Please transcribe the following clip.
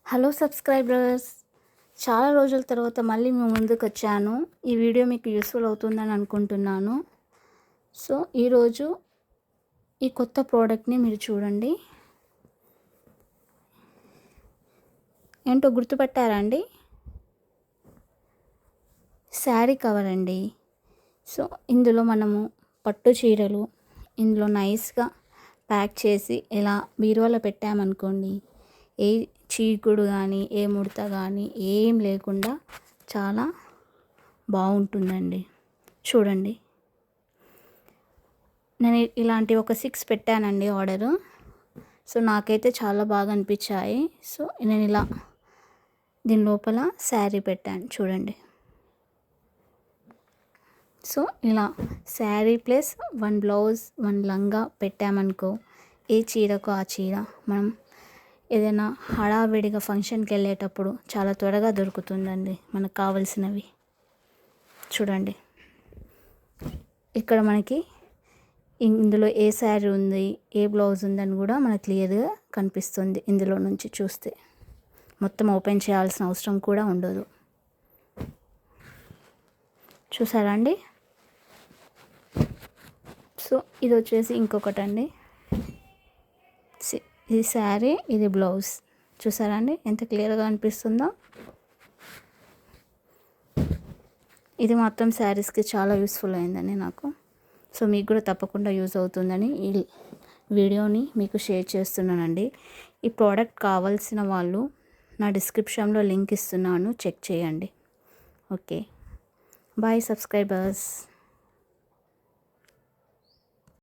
Hello subscribers, చాలా రోజుల తర్వాత మళ్ళీ మీ ముందుకు వచ్చాను. ఈ వీడియో మీకు యూస్ఫుల్ అవుతుందని అనుకుంటున్నాను. సో ఈరోజు ఈ కొత్త ప్రోడక్ట్ని మీరు చూడండి. ఏంటో గుర్తుపట్టారా అండి? శారీ కవర్ అండి. సో ఇందులో మనము పట్టు చీరలు ఇందులో నైస్గా ప్యాక్ చేసి ఇలా బీరువాలో పెట్టామనుకోండి, ఏ చీకుడు కానీ ఏ ముడత కానీ ఏం లేకుండా చాలా బాగుంటుందండి. చూడండి, నేను ఇలాంటి ఒక 6 పెట్టానండి ఆర్డరు. సో నాకైతే చాలా బాగా అనిపించాయి. సో నేను ఇలా దీని లోపల శారీ పెట్టాను చూడండి. సో ఇలా శారీ ప్లస్ 1 బ్లౌజ్ 1 లంగా పెట్టామనుకో, ఏ చీరకు ఆ చీర మనం ఏదైనా హడావిడిగా ఫంక్షన్కి వెళ్ళేటప్పుడు చాలా త్వరగా దొరుకుతుందండి మనకు కావలసినవి. చూడండి, ఇక్కడ మనకి ఇందులో ఏ శారీ ఉంది, ఏ బ్లౌజ్ ఉందని కూడా మనకు క్లియర్గా కనిపిస్తుంది. ఇందులో నుంచి చూస్తే మొత్తం ఓపెన్ చేయాల్సిన అవసరం కూడా ఉండదు. చూసారా అండి? సో ఇది వచ్చేసి ఇంకొకటండి. ఇది శారీ, ఇది బ్లౌజ్. చూసారా అండి ఎంత క్లియర్గా అనిపిస్తుందో? ఇది మాత్రం శారీస్కి చాలా యూస్ఫుల్ అయిందండి నాకు. సో మీకు కూడా తప్పకుండా యూజ్ అవుతుందని ఈ వీడియోని మీకు షేర్ చేస్తున్నానండి. ఈ ప్రోడక్ట్ కావాల్సిన వాళ్ళు నా డిస్క్రిప్షన్లో లింక్ ఇస్తున్నాను, చెక్ చేయండి. Okay, bye subscribers.